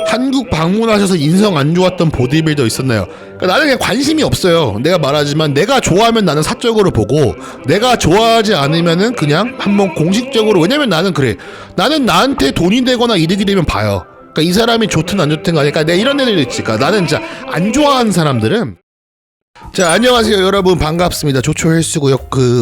한국 방문하셔서 인성 안 좋았던 보디빌더 있었나요? 그러니까 나는 그냥 관심이 없어요. 내가 말하지만 내가 좋아하면 나는 사적으로 보고 내가 좋아하지 않으면은 그냥 한번 공식적으로, 왜냐면 나는 그래. 나는 나한테 돈이 되거나 이득이 되면 봐요. 그러니까 이 사람이 좋든 안 좋든 가니까 내가 이런 애들 있지. 그러니까 나는 진짜 안 좋아하는 사람들은. 자, 안녕하세요 여러분, 반갑습니다. 조초 헬스고요.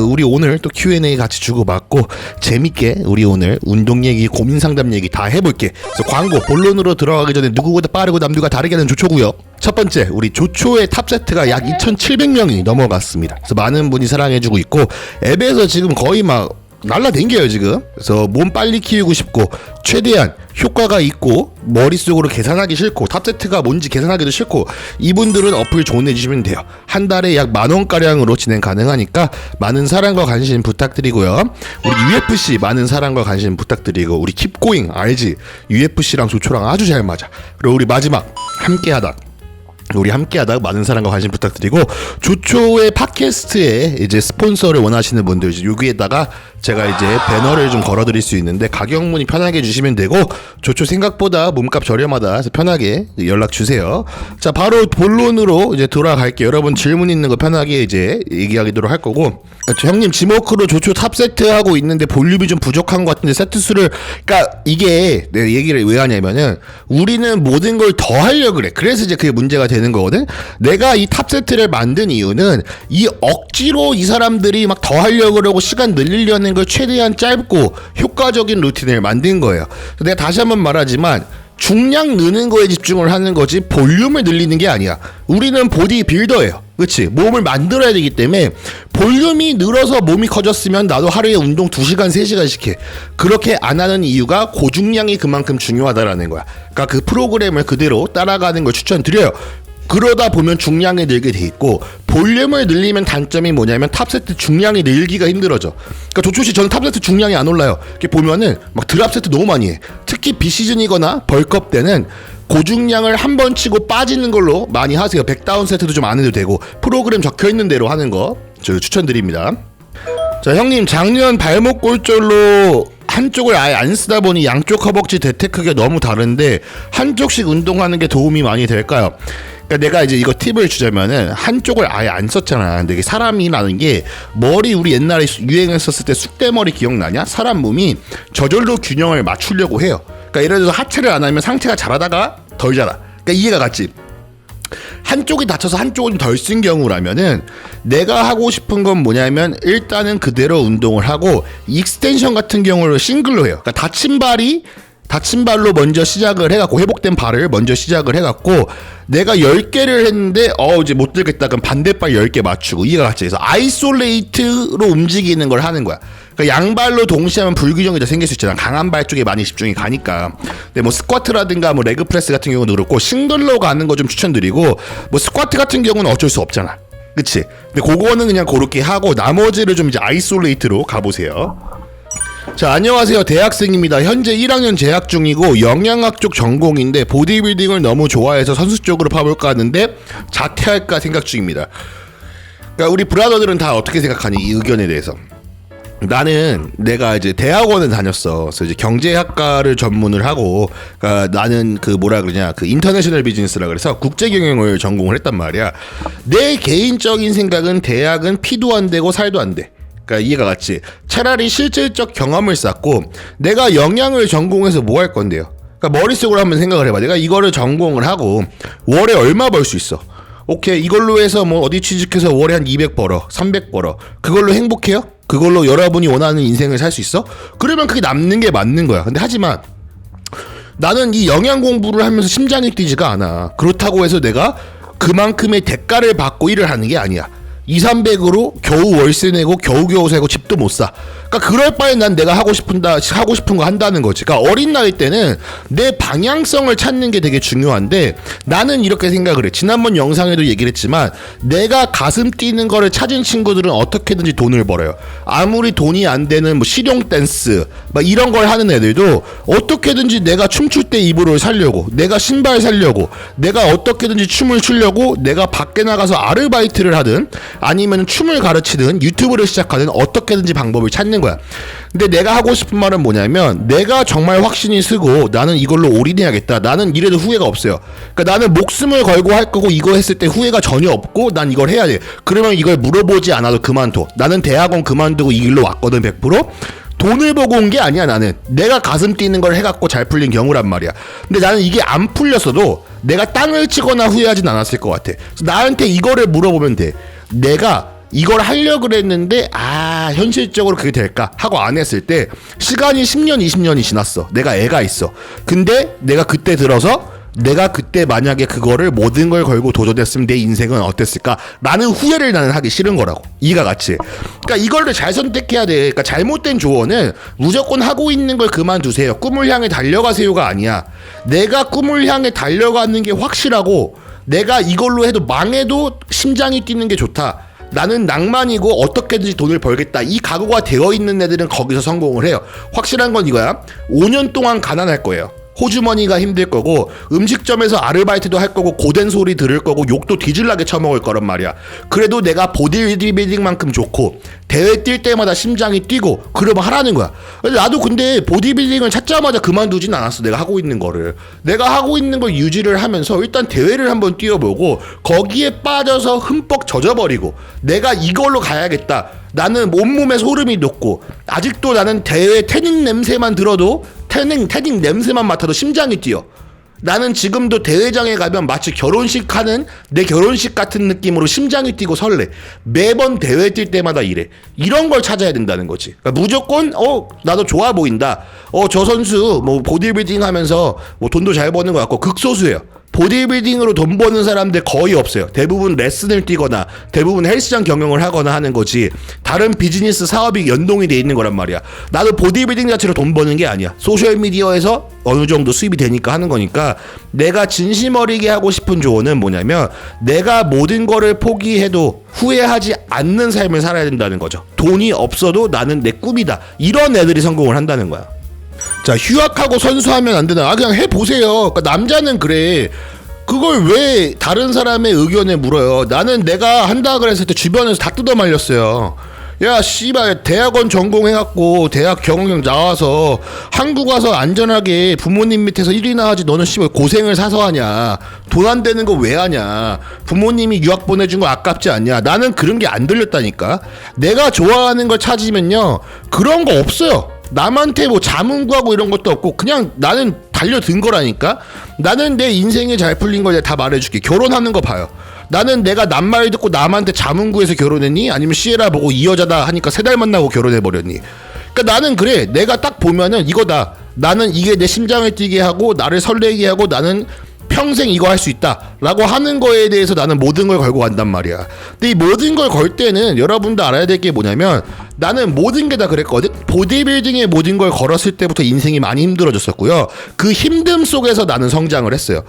우리 오늘 또 Q&A 같이 주고받고 재밌게 우리 오늘 운동 얘기, 고민 상담 얘기 다 해볼게. 그래서 광고 본론으로 들어가기 전에 누구보다 빠르고 남들과 다르게 하는 조초고요. 첫 번째, 우리 조초의 탑세트가 약 2,700명이 넘어갔습니다. 그래서 많은 분이 사랑해주고 있고 앱에서 지금 거의 막 날라댕겨요 지금. 그래서 몸 빨리 키우고 싶고 최대한 효과가 있고 머릿속으로 계산하기 싫고 탑세트가 뭔지 계산하기도 싫고 이분들은 어플 존내주시면 돼요. 한 달에 약 10,000원가량으로 진행 가능하니까 많은 사랑과 관심 부탁드리고요. 우리 UFC 많은 사랑과 관심 부탁드리고, 우리 킵고잉 알지? UFC랑 조초랑 아주 잘 맞아. 그리고 우리 마지막 함께하다, 우리 함께하다 많은 사랑과 관심 부탁드리고, 조초의 팟캐스트에 이제 스폰서를 원하시는 분들 이제 여기에다가 제가 이제 배너를 좀 걸어드릴 수 있는데 가격 문의 편하게 주시면 되고, 조초 생각보다 몸값 저렴하다 해서 편하게 연락 주세요. 자, 바로 본론으로 이제 돌아갈게요. 여러분 질문 있는 거 편하게 이제 얘기하도록 할 거고, 형님 지모크로 조초 탑 세트 하고 있는데 볼륨이 좀 부족한 것 같은데 세트 수를, 그러니까 이게 내가 얘기를 왜 하냐면은 우리는 모든 걸 더 하려고 그래. 그래서 이제 그게 문제가 되는 거거든. 내가 이 탑 세트를 만든 이유는 이 억지로 이 사람들이 막 더 하려고 그러고 시간 늘리려는 걸 최대한 짧고 효과적인 루틴을 만든 거예요. 내가 다시 한번 말하지만 중량 느는 거에 집중을 하는 거지 볼륨을 늘리는 게 아니야. 우리는 보디 빌더예요. 그치? 몸을 만들어야 되기 때문에 볼륨이 늘어서 몸이 커졌으면 나도 하루에 운동 2시간 3시간씩 해. 그렇게 안 하는 이유가 고중량이 그만큼 중요하다라는 거야. 그러니까 그 프로그램을 그대로 따라가는 걸 추천드려요. 그러다 보면 중량이 늘게 돼 있고, 볼륨을 늘리면 단점이 뭐냐면 탑세트 중량이 늘기가 힘들어져. 그러니까 조초씨 저는 탑세트 중량이 안 올라요. 이렇게 보면은 막 드랍세트 너무 많이 해. 특히 비시즌이거나 벌크업 때는 고중량을 한 번 치고 빠지는 걸로 많이 하세요. 백다운 세트도 좀 안 해도 되고 프로그램 적혀있는 대로 하는 거 저 추천드립니다. 자, 형님 작년 발목 골절로 한쪽을 아예 안 쓰다 보니 양쪽 허벅지 대퇴크기가 너무 다른데 한쪽씩 운동하는 게 도움이 많이 될까요? 그러니까 내가 이제 이거 팁을 주자면은 한쪽을 아예 안 썼잖아. 근데 이게 사람이라는 게 머리, 우리 옛날에 유행했었을 때 쑥대머리 기억나냐? 사람 몸이 저절로 균형을 맞추려고 해요. 그러니까 예를 들어서 하체를 안 하면 상체가 자라다가 덜 자라. 그러니까 이해가 갔지? 한쪽이 다쳐서 한쪽은 덜 쓴 경우라면은 내가 하고 싶은 건 뭐냐면 일단은 그대로 운동을 하고 익스텐션 같은 경우를 싱글로 해요. 그러니까 다친 발로 먼저 시작을 해갖고 회복된 발을 먼저 시작을 해갖고 내가 10개를 했는데 이제 못 들겠다 그럼 반대발 10개 맞추고, 이해가 갔지? 그래서 아이솔레이트로 움직이는 걸 하는 거야. 그러니까 양발로 동시에 하면 불균형이 더 생길 수 있잖아. 강한 발 쪽에 많이 집중이 가니까. 근데 뭐 스쿼트라든가 뭐 레그 프레스 같은 경우도 그렇고 싱글로 가는 거 좀 추천드리고, 뭐 스쿼트 같은 경우는 어쩔 수 없잖아. 그치? 근데 그거는 그냥 그렇게 하고 나머지를 좀 이제 아이솔레이트로 가보세요. 자, 안녕하세요. 대학생입니다. 현재 1학년 재학 중이고 영양학 쪽 전공인데 보디빌딩을 너무 좋아해서 선수 쪽으로 파볼까 하는데 자퇴할까 생각 중입니다. 그러니까 우리 브라더들은 다 어떻게 생각하니 이 의견에 대해서? 나는 내가 이제 대학원을 다녔어. 그래서 이제 경제학과를 전문을 하고, 그러니까 나는 그 인터내셔널 비즈니스라 그래서 국제 경영을 전공을 했단 말이야. 내 개인적인 생각은 대학은 피도 안 되고 살도 안 돼. 그러니까 이해가 갔지? 차라리 실질적 경험을 쌓고 내가 영양을 전공해서 뭐 할 건데요? 그러니까 머릿속으로 한번 생각을 해봐. 내가 이거를 전공을 하고 월에 얼마 벌 수 있어? 오케이, 이걸로 해서 뭐 어디 취직해서 월에 한 200 벌어, 300 벌어. 그걸로 행복해요? 그걸로 여러분이 원하는 인생을 살 수 있어? 그러면 그게 남는 게 맞는 거야. 근데 하지만 나는 이 영양 공부를 하면서 심장이 뛰지가 않아. 그렇다고 해서 내가 그만큼의 대가를 받고 일을 하는 게 아니야. 200~300으로 겨우 월세 내고 겨우겨우 살고 집도 못 사. 그러니까 그럴 바에 난 내가 하고 싶은 거 한다는 거지. 그러니까 어린 나이 때는 내 방향성을 찾는 게 되게 중요한데 나는 이렇게 생각을 해. 지난번 영상에도 얘기를 했지만 내가 가슴 뛰는 거를 찾은 친구들은 어떻게든지 돈을 벌어요. 아무리 돈이 안 되는 뭐 실용 댄스 막 이런 걸 하는 애들도 어떻게든지 내가 춤출 때 입으로 살려고, 내가 신발 살려고, 내가 어떻게든지 춤을 추려고 내가 밖에 나가서 아르바이트를 하든 아니면 춤을 가르치든 유튜브를 시작하든 어떻게든지 방법을 찾는 거야. 근데 내가 하고 싶은 말은 뭐냐면, 내가 정말 확신이 쓰고 나는 이걸로 올인해야겠다, 나는 이래도 후회가 없어요. 그러니까 나는 목숨을 걸고 할 거고, 이거 했을 때 후회가 전혀 없고 난 이걸 해야 돼. 그러면 이걸 물어보지 않아도 그만둬. 나는 대학원 그만두고 이 길로 왔거든. 100% 돈을 보고 온 게 아니야. 나는 내가 가슴 뛰는 걸 해갖고 잘 풀린 경우란 말이야. 근데 나는 이게 안 풀렸어도 내가 땅을 치거나 후회하진 않았을 것 같아. 그래서 나한테 이거를 물어보면 돼. 내가 이걸 하려고 그랬는데 현실적으로 그게 될까 하고 안 했을 때 시간이 10년 20년이 지났어. 내가 애가 있어. 근데 내가 그때 들어서 내가 그때 만약에 그거를 모든 걸 걸고 도전했으면 내 인생은 어땠을까 라는 후회를 나는 하기 싫은 거라고. 이가 같이. 그러니까 이거를 잘 선택해야 돼. 그러니까 잘못된 조언은 무조건 하고 있는 걸 그만두세요, 꿈을 향해 달려가세요가 아니야. 내가 꿈을 향해 달려가는 게 확실하고 내가 이걸로 해도 망해도 심장이 뛰는 게 좋다, 나는 낭만이고 어떻게든지 돈을 벌겠다, 이 각오가 되어 있는 애들은 거기서 성공을 해요. 확실한 건 이거야. 5년 동안 가난할 거예요. 호주머니가 힘들 거고, 음식점에서 아르바이트도 할 거고, 고된 소리 들을 거고, 욕도 뒤질나게 처먹을 거란 말이야. 그래도 내가 보디빌딩만큼 좋고 대회 뛸 때마다 심장이 뛰고 그러면 하라는 거야. 나도 근데 보디빌딩을 찾자마자 그만두진 않았어. 내가 하고 있는 거를, 내가 하고 있는 걸 유지를 하면서 일단 대회를 한번 뛰어보고 거기에 빠져서 흠뻑 젖어버리고 내가 이걸로 가야겠다, 나는 온몸에 소름이 돋고 아직도 나는 대회 태닝 냄새만 들어도 태닝 냄새만 맡아도 심장이 뛰어. 나는 지금도 대회장에 가면 마치 결혼식 하는 내 결혼식 같은 느낌으로 심장이 뛰고 설레. 매번 대회 뛸 때마다 이래. 이런 걸 찾아야 된다는 거지. 그러니까 무조건 나도 좋아 보인다, 저 선수 뭐 보디빌딩 하면서 뭐 돈도 잘 버는 것 같고, 극소수예요. 보디빌딩으로 돈 버는 사람들 거의 없어요. 대부분 레슨을 뛰거나 대부분 헬스장 경영을 하거나 하는 거지, 다른 비즈니스 사업이 연동이 돼 있는 거란 말이야. 나도 보디빌딩 자체로 돈 버는 게 아니야. 소셜미디어에서 어느 정도 수입이 되니까 하는 거니까. 내가 진심 어리게 하고 싶은 조언은 뭐냐면, 내가 모든 거를 포기해도 후회하지 않는 삶을 살아야 된다는 거죠. 돈이 없어도 나는 내 꿈이다, 이런 애들이 성공을 한다는 거야. 자, 휴학하고 선수하면 안 되나? 그냥 해보세요. 그러니까 남자는 그래. 그걸 왜 다른 사람의 의견에 물어요? 나는 내가 한다 그랬을 때 주변에서 다 뜯어 말렸어요. 야, 씨발, 대학원 전공해갖고 대학 경영 나와서 한국 와서 안전하게 부모님 밑에서 일이나 하지, 너는 씨발 고생을 사서 하냐? 돈 안 되는 거 왜 하냐? 부모님이 유학 보내준 거 아깝지 않냐? 나는 그런 게 안 들렸다니까. 내가 좋아하는 걸 찾으면요, 그런 거 없어요. 남한테 뭐 자문구하고 이런 것도 없고 그냥 나는 달려든 거라니까. 나는 내 인생이 잘 풀린 걸 내가 다 말해줄게. 결혼하는 거 봐요. 나는 내가 남 말 듣고 남한테 자문구해서 결혼했니? 아니면 시에라 보고 이 여자다 하니까 3달 만나고 결혼해버렸니? 그러니까 나는 그래. 내가 딱 보면은 이거다. 나는 이게 내 심장을 뛰게 하고 나를 설레게 하고 나는 평생 이거 할 수 있다 라고 하는 거에 대해서 나는 모든 걸 걸고 간단 말이야. 근데 이 모든 걸 걸 때는 여러분도 알아야 될 게 뭐냐면, 나는 모든 게 다 그랬거든. 보디빌딩에 모든 걸 걸었을 때부터 인생이 많이 힘들어졌었고요. 그 힘듦 속에서 나는 성장을 했어요.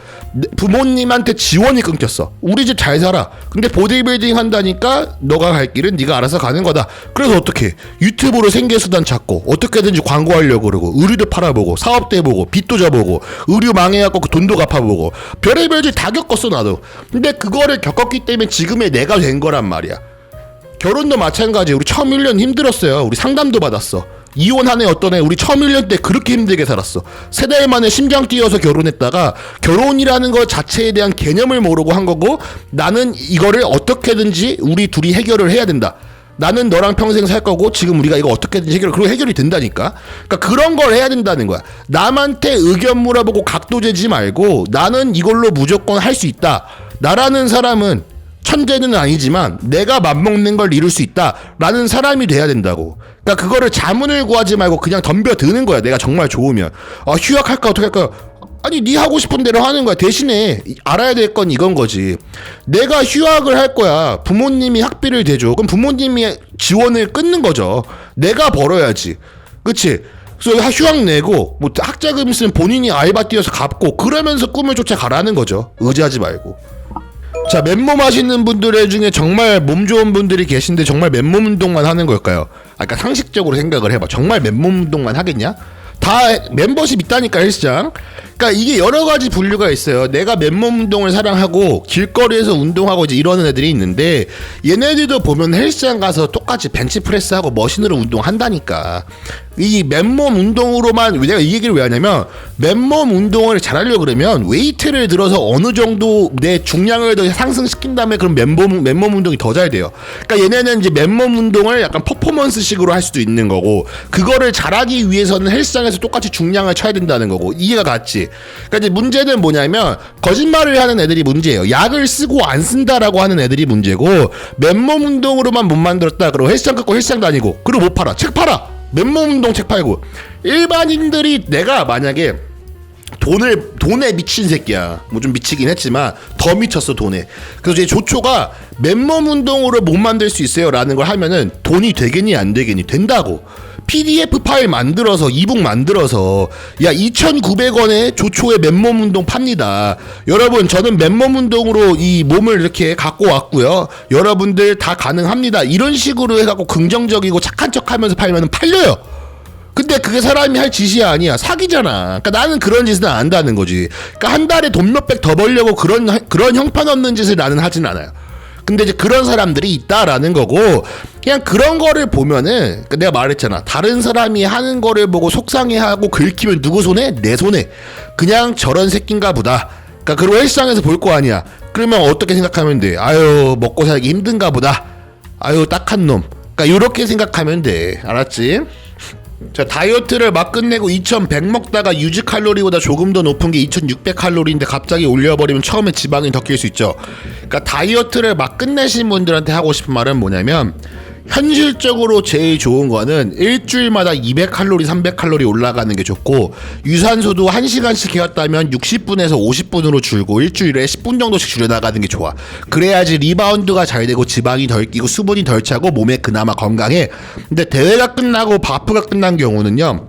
부모님한테 지원이 끊겼어. 우리 집 잘 살아. 근데 보디빌딩 한다니까 너가 갈 길은 네가 알아서 가는 거다. 그래서 어떻게 유튜브로 생계수단 찾고 어떻게든지 광고하려고 그러고, 의류도 팔아보고 사업도 해보고 빚도 져보고 의류 망해갖고 그 돈도 갚아보고 별의별 짓 다 겪었어 나도. 근데 그거를 겪었기 때문에 지금의 내가 된 거란 말이야. 결혼도 마찬가지. 우리 처음 1년 힘들었어요. 우리 상담도 받았어. 이혼한 애 어떤 애 우리 처음 1년 때 그렇게 힘들게 살았어. 3달 만에 심장 뛰어서 결혼했다가 결혼이라는 것 자체에 대한 개념을 모르고 한 거고, 나는 이거를 어떻게든지 우리 둘이 해결을 해야 된다. 나는 너랑 평생 살 거고 지금 우리가 이거 어떻게든지 그리고 해결이 된다니까. 그러니까 그런 걸 해야 된다는 거야. 남한테 의견 물어보고 각도 재지 말고 나는 이걸로 무조건 할 수 있다. 나라는 사람은 천재는 아니지만 내가 맘먹는 걸 이룰 수 있다 라는 사람이 돼야 된다고. 그러니까 그거를 자문을 구하지 말고 그냥 덤벼드는 거야. 내가 정말 좋으면 휴학할까 어떻게 할까, 아니 네 하고 싶은 대로 하는 거야. 대신에 알아야 될 건 이건 거지. 내가 휴학을 할 거야. 부모님이 학비를 대줘. 그럼 부모님이 지원을 끊는 거죠. 내가 벌어야지. 그치? 그래서 휴학 내고 뭐 학자금 있으면 본인이 알바 뛰어서 갚고 그러면서 꿈을 쫓아가라는 거죠. 의지하지 말고. 자, 맨몸 하시는 분들 중에 정말 몸 좋은 분들이 계신데 정말 맨몸 운동만 하는 걸까요? 그러니까 상식적으로 생각을 해봐. 정말 맨몸 운동만 하겠냐? 다 멤버십 있다니까 헬스장. 그러니까 이게 여러 가지 분류가 있어요. 내가 맨몸 운동을 사랑하고 길거리에서 운동하고 이제 이러는 애들이 있는데 얘네들도 보면 헬스장 가서 똑같이 벤치프레스하고 머신으로 운동한다니까. 이 맨몸 운동으로만 내가 이 얘기를 왜 하냐면 맨몸 운동을 잘하려고 그러면 웨이트를 들어서 어느 정도 내 중량을 더 상승시킨 다음에 그럼 맨몸 운동이 더 잘 돼요. 그러니까 얘네는 이제 맨몸 운동을 약간 퍼포먼스식으로 할 수도 있는 거고 그거를 잘하기 위해서는 헬스장에서 똑같이 중량을 쳐야 된다는 거고 이해가 갔지. 그러니까 이제 문제는 뭐냐면 거짓말을 하는 애들이 문제예요. 약을 쓰고 안 쓴다라고 하는 애들이 문제고 맨몸 운동으로만 못 만들었다. 그리고 헬스장 갖고 헬스장 다니고 그리고 못 팔아. 책 팔아. 맨몸 운동 책 팔고 일반인들이 내가 만약에 돈에 미친 새끼야. 뭐 좀 미치긴 했지만 더 미쳤어 돈에. 그래서 이제 조초가 맨몸 운동으로 못 만들 수 있어요 라는 걸 하면은 돈이 되겠니 안 되겠니 된다고. PDF 파일 만들어서 이북 만들어서 야 2,900원에 조초에 맨몸 운동 팝니다. 여러분 저는 맨몸 운동으로 이 몸을 이렇게 갖고 왔고요. 여러분들 다 가능합니다. 이런 식으로 해갖고 긍정적이고 착한 척하면서 팔면은 팔려요. 근데 그게 사람이 할 짓이 아니야. 사기잖아. 그러니까 나는 그런 짓은 안 한다는 거지. 그러니까 한 달에 돈 몇백 더 벌려고 그런 형편없는 짓을 나는 하진 않아요. 근데 이제 그런 사람들이 있다라는 거고 그냥 그런 거를 보면은 내가 말했잖아. 다른 사람이 하는 거를 보고 속상해하고 긁히면 누구 손에? 내 손에. 그냥 저런 새끼인가 보다. 그러니까 그리고 헬스장에서 볼 거 아니야. 그러면 어떻게 생각하면 돼? 아유 먹고 살기 힘든가 보다. 아유 딱한 놈. 그러니까 이렇게 생각하면 돼. 알았지? 자 다이어트를 막 끝내고 2100 먹다가 유지 칼로리보다 조금 더 높은 게 2600 칼로리인데 갑자기 올려버리면 처음에 지방이 더 낄 수 있죠. 그러니까 다이어트를 막 끝내신 분들한테 하고 싶은 말은 뭐냐면 현실적으로 제일 좋은 거는 일주일마다 200칼로리 300칼로리 올라가는 게 좋고 유산소도 1시간씩 해왔다면 60분에서 50분으로 줄고 일주일에 10분 정도씩 줄여나가는 게 좋아. 그래야지 리바운드가 잘 되고 지방이 덜 끼고 수분이 덜 차고 몸에 그나마 건강해. 근데 대회가 끝나고 바프가 끝난 경우는요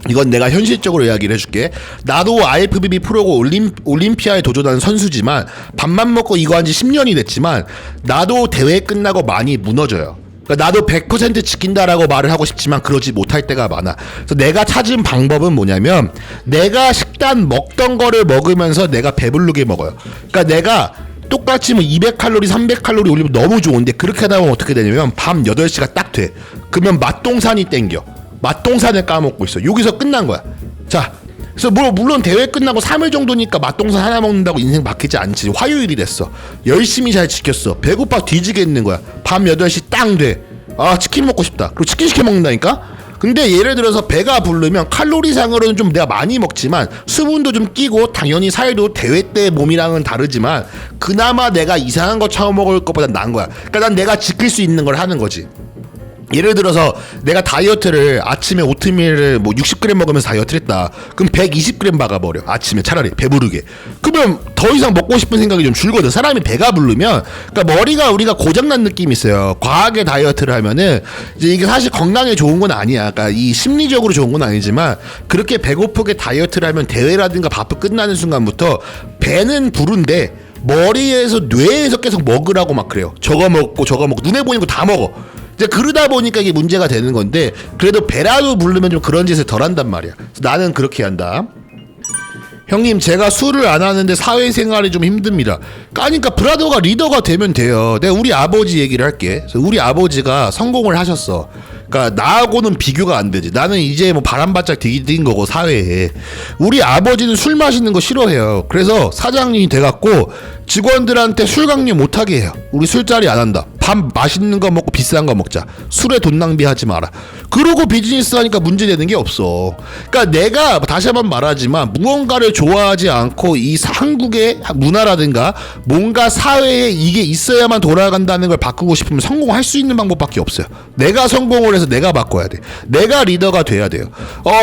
이건 내가 현실적으로 이야기를 해줄게. 나도 IFBB 프로고 올림피아에 도전하는 선수지만 밥만 먹고 이거 한지 10년이 됐지만 나도 대회 끝나고 많이 무너져요. 그러니까 나도 100% 지킨다라고 말을 하고 싶지만 그러지 못할 때가 많아. 그래서 내가 찾은 방법은 뭐냐면 내가 식단 먹던 거를 먹으면서 내가 배부르게 먹어요. 그러니까 내가 똑같이 뭐 200칼로리 300칼로리 올리면 너무 좋은데 그렇게 하다 보면 어떻게 되냐면 밤 8시가 딱 돼. 그러면 맛동산이 땡겨. 맛동산을 까먹고 있어. 여기서 끝난 거야. 자, 그래서 물론 대회 끝나고 3일 정도니까 맛동산 하나 먹는다고 인생 바뀌지 않지. 화요일이 됐어. 열심히 잘 지켰어. 배고파 뒤지겠는 거야. 밤 8시 땅 돼. 아 치킨 먹고 싶다. 그리고 치킨 시켜 먹는다니까? 근데 예를 들어서 배가 부르면 칼로리상으로는 좀 내가 많이 먹지만 수분도 좀 끼고 당연히 살도 대회 때 몸이랑은 다르지만 그나마 내가 이상한 거 처음 먹을 것보다 나은 거야. 그러니까 난 내가 지킬 수 있는 걸 하는 거지. 예를 들어서 내가 다이어트를 아침에 오트밀을 뭐 60g 먹으면서 다이어트를 했다. 그럼 120g 박아버려. 아침에 차라리 배부르게. 그러면 더 이상 먹고 싶은 생각이 좀 줄거든. 사람이 배가 부르면 그러니까 머리가 우리가 고장난 느낌이 있어요. 과하게 다이어트를 하면은 이제 이게 사실 건강에 좋은 건 아니야. 그러니까 이 심리적으로 좋은 건 아니지만 그렇게 배고프게 다이어트를 하면 대회라든가 바쁘 끝나는 순간부터 배는 부른데 머리에서 뇌에서 계속 먹으라고 막 그래요. 저거 먹고 눈에 보이는 거 다 먹어. 이제 그러다 보니까 이게 문제가 되는 건데 그래도 배라도 부르면 좀 그런 짓을 덜 한단 말이야. 그래서 나는 그렇게 한다. 형님 제가 술을 안 하는데 사회생활이 좀 힘듭니다. 그러니까 브라더가 리더가 되면 돼요. 내가 우리 아버지 얘기를 할게. 그래서 우리 아버지가 성공을 하셨어. 그러니까 나하고는 비교가 안 되지. 나는 이제 뭐 바람바짝 디딘 거고 사회에. 우리 아버지는 술 마시는 거 싫어해요. 그래서 사장님이 돼갖고 직원들한테 술 강요 못하게 해요. 우리 술자리 안 한다. 밥 맛있는 거 먹고 비싼 거 먹자. 술에 돈 낭비하지 마라. 그러고 비즈니스 하니까 문제되는 게 없어. 그러니까 내가 다시 한번 말하지만 무언가를 좋아하지 않고 이 한국의 문화라든가 뭔가 사회에 이게 있어야만 돌아간다는 걸 바꾸고 싶으면 성공할 수 있는 방법밖에 없어요. 내가 성공을 해서 내가 바꿔야 돼. 내가 리더가 돼야 돼요.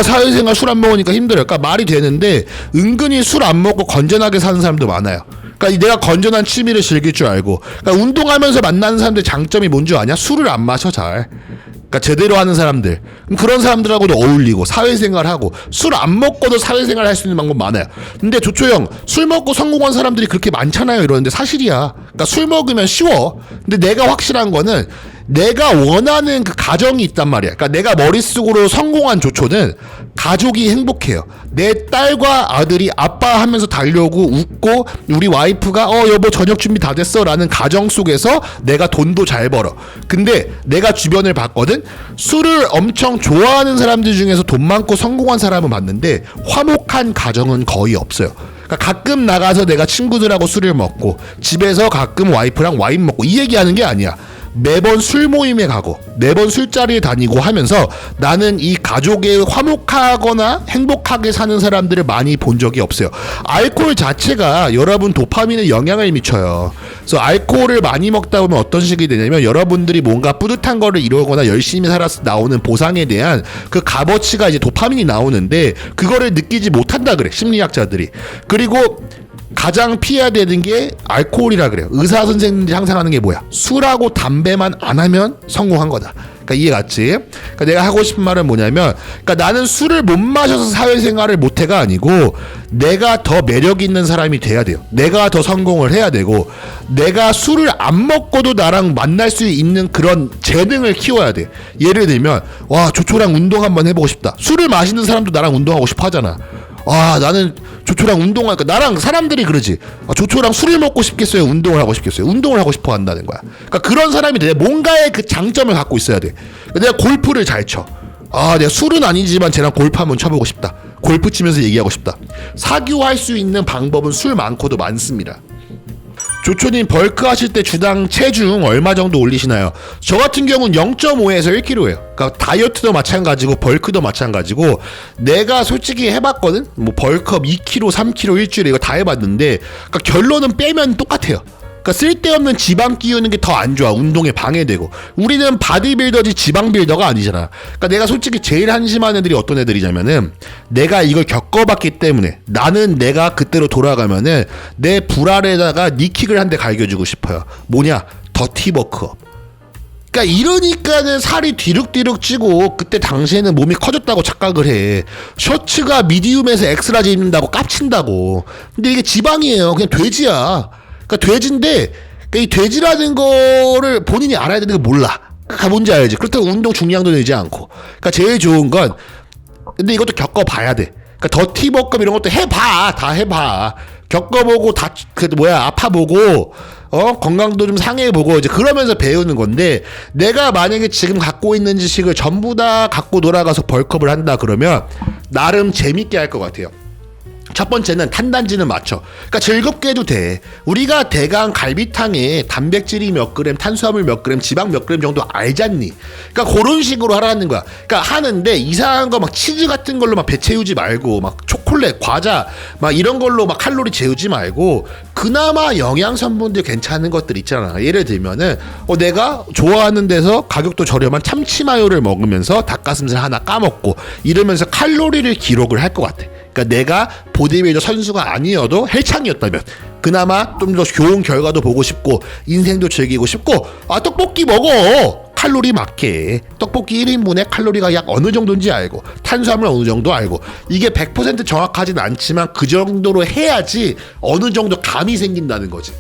사회생활 술 안 먹으니까 힘들어요. 그러니까 말이 되는데 은근히 술 안 먹고 건전하게 사는 사람도 많아요. 그러니까 내가 건전한 취미를 즐길 줄 알고. 그러니까 운동하면서 만나는 사람들 장점이 뭔지 아냐? 술을 안 마셔 잘. 그러니까 제대로 하는 사람들. 그런 사람들하고도 어울리고 사회생활하고 술 안 먹고도 사회생활 할 수 있는 방법 많아요. 근데 조초형 술 먹고 성공한 사람들이 그렇게 많잖아요 이러는데 사실이야. 그러니까 술 먹으면 쉬워. 근데 내가 확실한 거는 내가 원하는 그 가정이 있단 말이야. 그러니까 내가 머릿속으로 성공한 조초는 가족이 행복해요. 내 딸과 아들이 아빠 하면서 달려오고 웃고 우리 와이프가 여보 저녁 준비 다 됐어 라는 가정 속에서 내가 돈도 잘 벌어. 근데 내가 주변을 봤거든. 술을 엄청 좋아하는 사람들 중에서 돈 많고 성공한 사람은 봤는데 화목한 가정은 거의 없어요. 그러니까 가끔 나가서 내가 친구들하고 술을 먹고 집에서 가끔 와이프랑 와인 먹고 이 얘기하는 게 아니야. 매번 술 모임에 가고 매번 술자리에 다니고 하면서 나는 이 가족에 화목하거나 행복하게 사는 사람들을 많이 본 적이 없어요. 알코올 자체가 여러분 도파민에 영향을 미쳐요. 그래서 알코올을 많이 먹다 보면 어떤 식이 되냐면 여러분들이 뭔가 뿌듯한 거를 이루거나 열심히 살아서 나오는 보상에 대한 그 값어치가 이제 도파민이 나오는데 그거를 느끼지 못한다 그래 심리학자들이. 그리고 가장 피해야 되는 게 알코올이라 그래요. 의사 선생님들이 항상 하는 게 뭐야? 술하고 담배만 안 하면 성공한 거다. 그러니까 이해 갔지? 그러니까 내가 하고 싶은 말은 뭐냐면, 그러니까 나는 술을 못 마셔서 사회생활을 못해가 아니고 내가 더 매력 있는 사람이 돼야 돼요. 내가 더 성공을 해야 되고 내가 술을 안 먹고도 나랑 만날 수 있는 그런 재능을 키워야 돼. 예를 들면 와 조초랑 운동 한번 해보고 싶다. 술을 마시는 사람도 나랑 운동하고 싶어 하잖아. 나는 조초랑 운동할까? 나랑 사람들이 그러지. 조초랑 술을 먹고 싶겠어요? 운동을 하고 싶겠어요? 운동을 하고 싶어 한다는 거야. 그러니까 그런 사람이 돼. 뭔가의 그 장점을 갖고 있어야 돼. 내가 골프를 잘 쳐. 내가 술은 아니지만 쟤랑 골프 한번 쳐보고 싶다. 골프 치면서 얘기하고 싶다. 사교할 수 있는 방법은 술 많고도 많습니다. 조초님 벌크 하실 때 주당 체중 얼마 정도 올리시나요? 저 같은 경우는 0.5에서 1kg예요. 그러니까 다이어트도 마찬가지고 벌크도 마찬가지고 내가 솔직히 해봤거든. 뭐 벌크업 2kg, 3kg 일주일에 이거 다 해봤는데 그러니까 결론은 빼면 똑같아요. 그러니까 쓸데없는 지방 끼우는 게 더 안 좋아. 운동에 방해되고. 우리는 바디빌더지 지방 빌더가 아니잖아. 그러니까 내가 솔직히 제일 한심한 애들이 어떤 애들이냐면은 내가 이걸 겪어봤기 때문에 나는 내가 그때로 돌아가면은 내 불 아래다가 니킥을 한 대 갈겨주고 싶어요. 뭐냐? 더티버크업. 그러니까 이러니까는 살이 뒤룩뒤룩 찌고 그때 당시에는 몸이 커졌다고 착각을 해. 셔츠가 미디움에서 엑스라지 입는다고 깝친다고. 근데 이게 지방이에요. 그냥 돼지야. 그러니까 돼지인데 이 돼지라는 거를 본인이 알아야 되는 거 몰라. 그러니까 뭔지 알지. 그렇다고 운동 중량도 늘지 않고. 그러니까 제일 좋은 건 근데 이것도 겪어봐야 돼. 그러니까 더티버컵 이런 것도 해봐. 다 해봐. 겪어보고 아파보고 건강도 좀 상해보고 이제 그러면서 배우는 건데 내가 만약에 지금 갖고 있는 지식을 전부 다 갖고 돌아가서 벌크업을 한다 그러면 나름 재밌게 할 것 같아요. 첫 번째는 탄단지는 맞춰. 그러니까 즐겁게 해도 돼. 우리가 대강 갈비탕에 단백질이 몇 그램, 탄수화물 몇 그램, 지방 몇 그램 정도 알잖니. 그러니까 그런 식으로 하라는 거야. 그러니까 하는데 이상한 거 막 치즈 같은 걸로 막 배 채우지 말고 막 초콜릿, 과자 막 이런 걸로 막 칼로리 채우지 말고 그나마 영양 성분들 괜찮은 것들 있잖아. 예를 들면은 내가 좋아하는 데서 가격도 저렴한 참치 마요를 먹으면서 닭가슴살 하나 까먹고 이러면서 칼로리를 기록을 할 것 같아. 그러니까 내가 보디빌더 선수가 아니어도 헬창이었다면 그나마 좀 더 좋은 결과도 보고 싶고 인생도 즐기고 싶고 떡볶이 먹어. 칼로리 맞게. 떡볶이 1인분에 칼로리가 약 어느 정도인지 알고 탄수화물 어느 정도 알고 이게 100% 정확하진 않지만 그 정도로 해야지 어느 정도 감이 생긴다는 거지.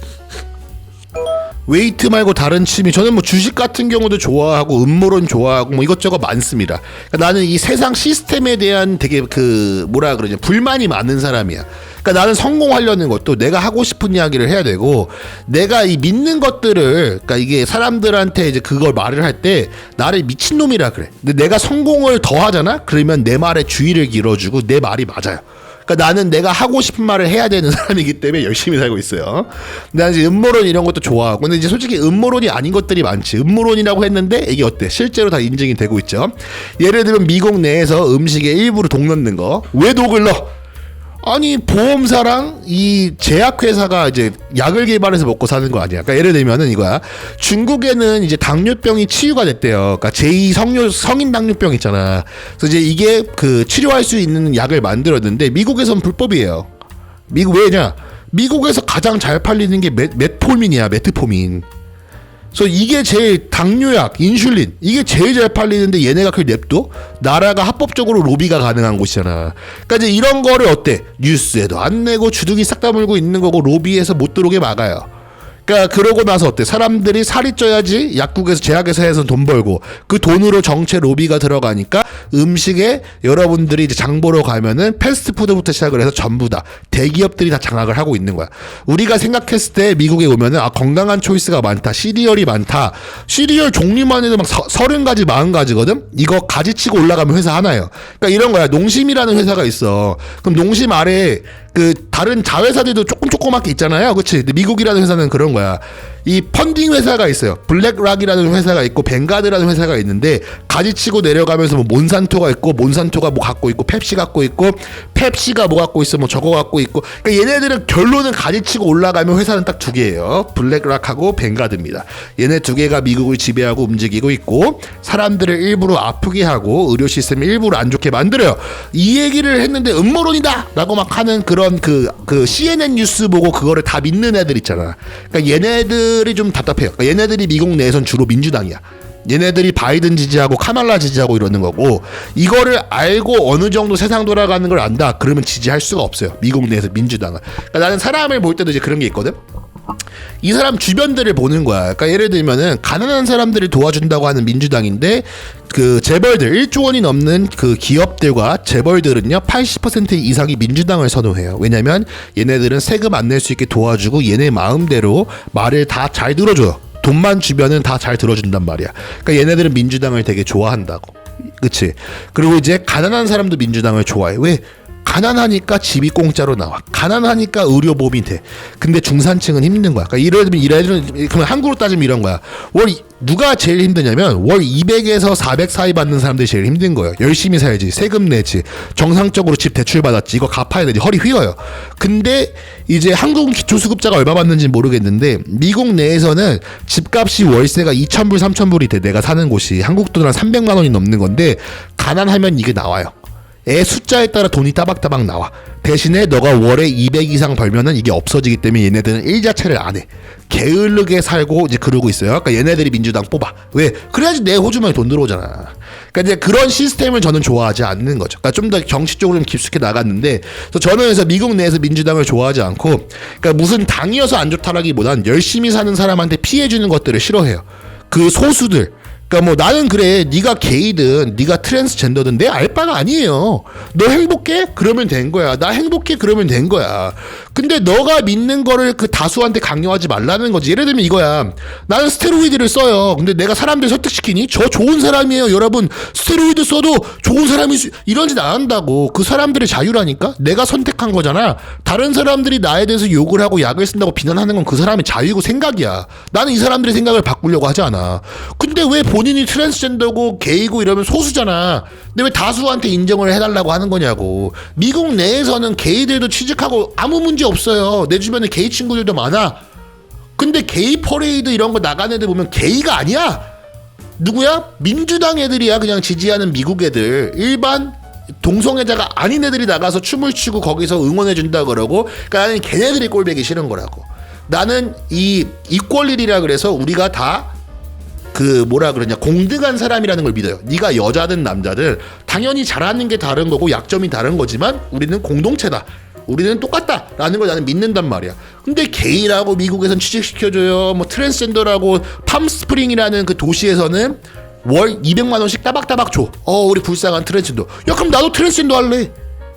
웨이트 말고 다른 취미 저는 뭐 주식 같은 경우도 좋아하고 음모론 좋아하고 뭐 이것저것 많습니다. 그러니까 나는 이 세상 시스템에 대한 되게 불만이 많은 사람이야. 그러니까 나는 성공하려는 것도 내가 하고 싶은 이야기를 해야 되고 내가 이 믿는 것들을 그러니까 이게 사람들한테 이제 그걸 말을 할 때 나를 미친놈이라 그래. 근데 내가 성공을 더 하잖아? 그러면 내 말에 주의를 길어주고 내 말이 맞아요. 그러니까 나는 내가 하고 싶은 말을 해야 되는 사람이기 때문에 열심히 살고 있어요. 나는 이제 음모론 이런 것도 좋아하고 근데 이제 솔직히 음모론이 아닌 것들이 많지. 음모론이라고 했는데 이게 어때? 실제로 다 인증이 되고 있죠. 예를 들면 미국 내에서 음식에 일부러 독 넣는 거. 왜 독을 넣어? 아니 보험사랑 이 제약회사가 이제 약을 개발해서 먹고 사는 거 아니야. 그러니까 예를 들면은 이거야. 중국에는 이제 당뇨병이 치유가 됐대요. 그러니까 제2 성인 당뇨병 있잖아. 그래서 이제 이게 그 치료할 수 있는 약을 만들었는데 미국에선 불법이에요. 미국 왜냐? 미국에서 가장 잘 팔리는 게 메트포민이야. 메트포민. 그래서 이게 제일 당뇨약, 인슐린 이게 제일 잘 팔리는데 얘네가 그걸 냅둬? 나라가 합법적으로 로비가 가능한 곳이잖아. 그러니까 이제 이런 거를 어때? 뉴스에도 안 내고 주둥이 싹 다물고 있는 거고 로비에서 못 들어오게 막아요. 그러니까 그러고 나서 어때? 사람들이 살이 쪄야지 약국에서 제약회사에서 돈 벌고 그 돈으로 정체 로비가 들어가니까 음식에 여러분들이 이제 장 보러 가면은 패스트푸드부터 시작을 해서 전부 다 대기업들이 다 장악을 하고 있는 거야. 우리가 생각했을 때 미국에 오면은 건강한 초이스가 많다, 시리얼이 많다. 시리얼 종류만 해도 막 30가지 40가지거든. 이거 가지치고 올라가면 회사 하나예요. 그러니까 이런 거야. 농심이라는 회사가 있어. 그럼 농심 아래 그 다른 자회사들도 조그맣게 있잖아요. 그치? 근데 미국이라는 회사는 그런 거야. 이 펀딩 회사가 있어요. 블랙락이라는 회사가 있고 뱅가드라는 회사가 있는데 가지치고 내려가면서 뭐 몬산토가 있고 몬산토가 뭐 갖고 있고 펩시 갖고 있고 펩시가 뭐 갖고 있어 뭐 저거 갖고 있고 그러니까 얘네들은 결론은 가지치고 올라가면 회사는 딱 두 개예요. 블랙락하고 뱅가드입니다. 얘네 두 개가 미국을 지배하고 움직이고 있고 사람들을 일부러 아프게 하고 의료 시스템을 일부러 안 좋게 만들어요. 이 얘기를 했는데 음모론이다 라고 막 하는 그런 그 CNN 뉴스 보고 그거를 다 믿는 애들 있잖아. 그러니까 얘네들이 좀 답답해요. 그러니까 얘네들이 미국 내에선 주로 민주당이야. 얘네들이 바이든 지지하고 카말라 지지하고 이러는 거고 이거를 알고 어느 정도 세상 돌아가는 걸 안다 그러면 지지할 수가 없어요. 미국 내에서 민주당은. 그러니까 나는 사람을 볼 때도 이제 그런 게 있거든. 이 사람 주변들을 보는 거야. 그러니까 예를 들면은 가난한 사람들을 도와준다고 하는 민주당인데 그 재벌들 1조 원이 넘는 그 기업들과 재벌들은요 80% 이상이 민주당을 선호해요. 왜냐면 얘네들은 세금 안 낼 수 있게 도와주고 얘네 마음대로 말을 다 잘 들어줘요. 돈만 주면은 다 잘 들어준단 말이야. 그러니까 얘네들은 민주당을 되게 좋아한다고. 그치? 그리고 이제 가난한 사람도 민주당을 좋아해. 왜? 가난하니까 집이 공짜로 나와. 가난하니까 의료보험이 돼. 근데 중산층은 힘든 거야. 그러니까 그러면 한국으로 따지면 이런 거야. 누가 제일 힘드냐면 월 200에서 400 사이 받는 사람들이 제일 힘든 거예요. 열심히 살지, 세금 내지, 정상적으로 집 대출 받았지, 이거 갚아야 되지, 허리 휘어요. 근데 이제 한국은 기초수급자가 얼마 받는지 모르겠는데 미국 내에서는 집값이 월세가 2,000불, 3,000불이 돼. 내가 사는 곳이 한국 돈 한 300만 원이 넘는 건데 가난하면 이게 나와요. 애 숫자에 따라 돈이 따박따박 나와. 대신에 너가 월에 200 이상 벌면은 이게 없어지기 때문에 얘네들은 일 자체를 안 해. 게으르게 살고 이제 그러고 있어요. 그러니까 얘네들이 민주당 뽑아. 왜? 그래야지 내 호주머니에 돈 들어오잖아. 그러니까 이제 그런 시스템을 저는 좋아하지 않는 거죠. 그러니까 좀 더 정치적으로 좀 깊숙이 나갔는데, 그래서 저는 그래서 미국 내에서 민주당을 좋아하지 않고, 그러니까 무슨 당이어서 안 좋다라기보단 열심히 사는 사람한테 피해 주는 것들을 싫어해요. 그 소수들. 그러니까 뭐 나는 그래 네가 게이든 네가 트랜스젠더든 내 알바가 아니에요. 너 행복해? 그러면 된 거야. 나 행복해? 그러면 된 거야. 근데 너가 믿는 거를 그 다수한테 강요하지 말라는 거지. 예를 들면 이거야. 나는 스테로이드를 써요. 근데 내가 사람들 설득시키니? 저 좋은 사람이에요. 여러분 스테로이드 써도 좋은 사람이 이런 짓 안 한다고. 그 사람들의 자유라니까. 내가 선택한 거잖아. 다른 사람들이 나에 대해서 욕을 하고 약을 쓴다고 비난하는 건 그 사람의 자유고 생각이야. 나는 이 사람들의 생각을 바꾸려고 하지 않아. 근데 왜 본인이 트랜스젠더고 게이고 이러면 소수잖아. 근데 왜 다수한테 인정을 해달라고 하는 거냐고. 미국 내에서는 게이들도 취직하고 아무 문제 없어요. 내 주변에 게이 친구들도 많아. 근데 게이 퍼레이드 이런 거 나가는 애들 보면 게이가 아니야. 누구야? 민주당 애들이야. 그냥 지지하는 미국 애들. 일반 동성애자가 아닌 애들이 나가서 춤을 추고 거기서 응원해준다 그러고. 그러니까 나는 걔네들이 꼴보기 싫은 거라고. 나는 이 이퀄리티라 그래서 우리가 다 그 뭐라 그러냐 공등한 사람이라는 걸 믿어요. 네가 여자든 남자든 당연히 잘하는 게 다른 거고 약점이 다른 거지만 우리는 공동체다. 우리는 똑같다라는 걸 나는 믿는단 말이야. 근데 게이라고 미국에선 취직시켜줘요. 뭐 트랜스젠더라고 팜스프링이라는 그 도시에서는 월 200만 원씩 따박따박 줘. 우리 불쌍한 트랜스젠더. 야 그럼 나도 트랜스젠더 할래.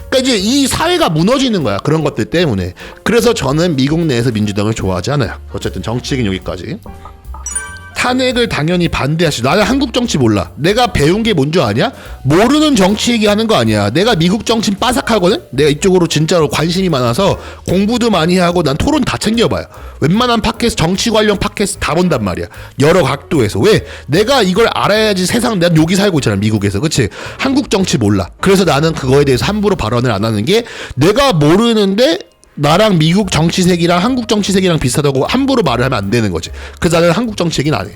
그러니까 이제 이 사회가 무너지는 거야. 그런 것들 때문에. 그래서 저는 미국 내에서 민주당을 좋아하지 않아요. 어쨌든 정치 얘기는 여기까지. 탄핵을 당연히 반대하시죠. 나는 한국 정치 몰라. 내가 배운 게 뭔 줄 아냐? 모르는 정치 얘기하는 거 아니야. 내가 미국 정치 빠삭하거든? 내가 이쪽으로 진짜로 관심이 많아서 공부도 많이 하고 난 토론 다 챙겨봐요. 웬만한 팟캐스트, 정치 관련 팟캐스트 다 본단 말이야. 여러 각도에서. 왜? 내가 이걸 알아야지 세상, 난 여기 살고 있잖아. 미국에서. 그치? 한국 정치 몰라. 그래서 나는 그거에 대해서 함부로 발언을 안 하는 게 내가 모르는데 나랑 미국 정치색이랑 한국 정치색이랑 비슷하다고 함부로 말을 하면 안 되는 거지. 그래서 나는 한국 정치 얘기는 안 해.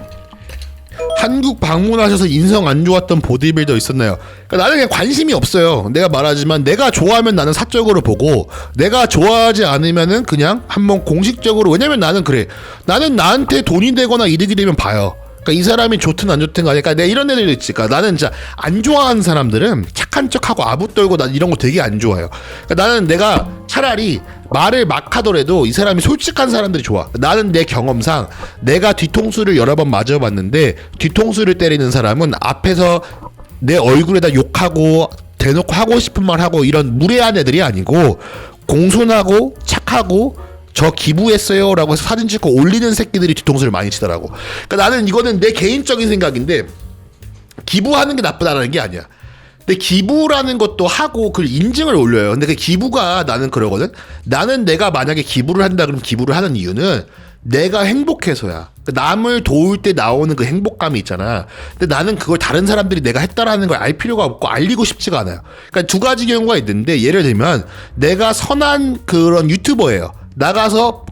한국 방문하셔서 인성 안 좋았던 보디빌더 있었나요? 그러니까 나는 그냥 관심이 없어요. 내가 말하지만 내가 좋아하면 나는 사적으로 보고 내가 좋아하지 않으면은 그냥 한번 공식적으로. 왜냐면 나는 그래. 나는 나한테 돈이 되거나 이득이 되면 봐요. 그러니까 이 사람이 좋든 안 좋든 간에 그러니까 내가 이런 애들도 있지. 그러니까 나는 진짜 안 좋아하는 사람들은 착한 척하고 아부 떨고 난 이런 거 되게 안 좋아해요. 그러니까 나는 내가 차라리 말을 막 하더라도 이 사람이 솔직한 사람들이 좋아. 나는 내 경험상 내가 뒤통수를 여러 번 맞아봤는데 뒤통수를 때리는 사람은 앞에서 내 얼굴에다 욕하고 대놓고 하고 싶은 말 하고 이런 무례한 애들이 아니고 공손하고 착하고 저 기부했어요 라고 해서 사진 찍고 올리는 새끼들이 뒤통수를 많이 치더라고. 그러니까 나는 이거는 내 개인적인 생각인데 기부하는 게 나쁘다는 게 아니야. 근데 기부라는 것도 하고 그 인증을 올려요. 근데 그 기부가 나는 그러거든. 나는 내가 만약에 기부를 한다 그러면 기부를 하는 이유는 내가 행복해서야. 남을 도울 때 나오는 그 행복감이 있잖아. 근데 나는 그걸 다른 사람들이 내가 했다라는 걸 알 필요가 없고 알리고 싶지가 않아요. 그러니까 두 가지 경우가 있는데 예를 들면 내가 선한 그런 유튜버예요. 나가서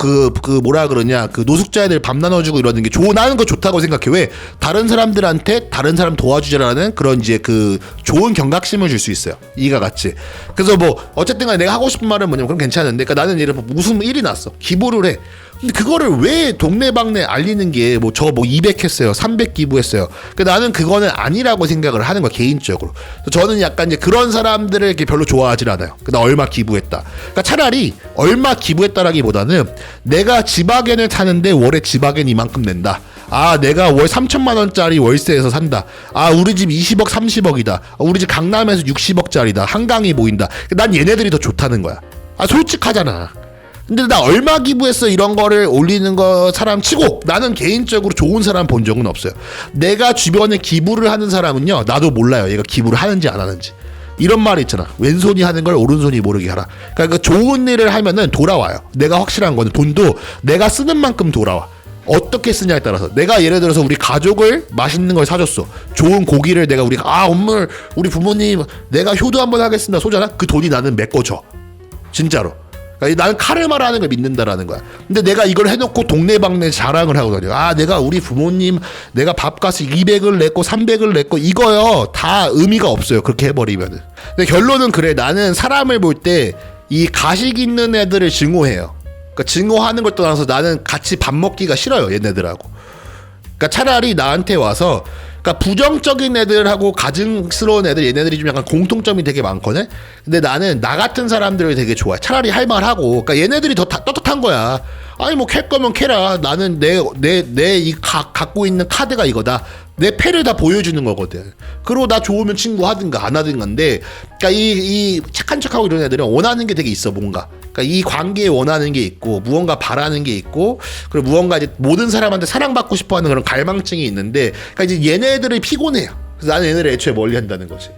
뭐라 그러냐 그 노숙자 애들 밥 나눠주고 이러는 게 나는 그거 좋다고 생각해. 왜? 다른 사람들한테 다른 사람 도와주자라는 그런 이제 그 좋은 경각심을 줄 수 있어요. 이가 같이. 그래서 뭐 어쨌든 간에 내가 하고 싶은 말은 뭐냐면 그럼 괜찮은데 그러니까 나는 예를 들어 무슨 일이 났어. 기부를 해. 근데 그거를 왜 동네방네 알리는 게 뭐 저 뭐 200 했어요 300 기부했어요. 그러니까 나는 그거는 아니라고 생각을 하는 거야 개인적으로. 저는 약간 이제 그런 사람들을 이렇게 별로 좋아하질 않아요. 나 얼마 기부했다. 그러니까 차라리 얼마 기부했다라기보다는 내가 지바겐을 타는데 월에 지바겐 이만큼 낸다. 아 내가 월 3천만 원짜리 월세에서 산다. 아 우리 집 20억 30억이다. 우리 집 강남에서 60억짜리다. 한강이 보인다. 난 얘네들이 더 좋다는 거야. 아 솔직하잖아. 근데 나 얼마 기부했어 이런 거를 올리는 거 사람 치고 나는 개인적으로 좋은 사람 본 적은 없어요. 내가 주변에 기부를 하는 사람은요 나도 몰라요. 얘가 기부를 하는지 안 하는지. 이런 말이 있잖아. 왼손이 하는 걸 오른손이 모르게 하라. 그러니까 좋은 일을 하면은 돌아와요. 내가 확실한 거는 돈도 내가 쓰는 만큼 돌아와. 어떻게 쓰냐에 따라서. 내가 예를 들어서 우리 가족을 맛있는 걸 사줬어. 좋은 고기를 내가 엄마 우리 부모님 내가 효도 한번 하겠습니다 소잖아. 그 돈이 나는 메꿔줘. 진짜로. 그러니까 나는 카르마라는 걸 믿는다라는 거야. 근데 내가 이걸 해놓고 동네방네 자랑을 하고 다녀. 아 내가 우리 부모님 내가 밥값을 200을 냈고 300을 냈고 이거요 다 의미가 없어요. 그렇게 해버리면은. 근데 결론은 그래. 나는 사람을 볼 때 이 가식 있는 애들을 증오해요. 그러니까 증오하는 걸 떠나서 나는 같이 밥 먹기가 싫어요 얘네들하고. 그러니까 차라리 나한테 와서 그러니까 부정적인 애들하고 가증스러운 애들 얘네들이 좀 약간 공통점이 되게 많거든. 근데 나는 나 같은 사람들을 되게 좋아해. 차라리 할 말 하고. 그러니까 얘네들이 더 떳떳한 거야. 아니 뭐 캘 거면 캐라. 나는 내 갖고 있는 카드가 이거다. 내 패를 다 보여주는 거거든. 그리고 나 좋으면 친구 하든가 안 하든가인데, 그러니까 이 착한 척하고 이런 애들은 원하는 게 되게 있어 뭔가. 그러니까 이 관계에 원하는 게 있고 무언가 바라는 게 있고 그리고 무언가 이제 모든 사람한테 사랑받고 싶어하는 그런 갈망증이 있는데, 그러니까 이제 얘네들이 피곤해요. 그래서 나는 얘네를 애초에 멀리한다는 거지.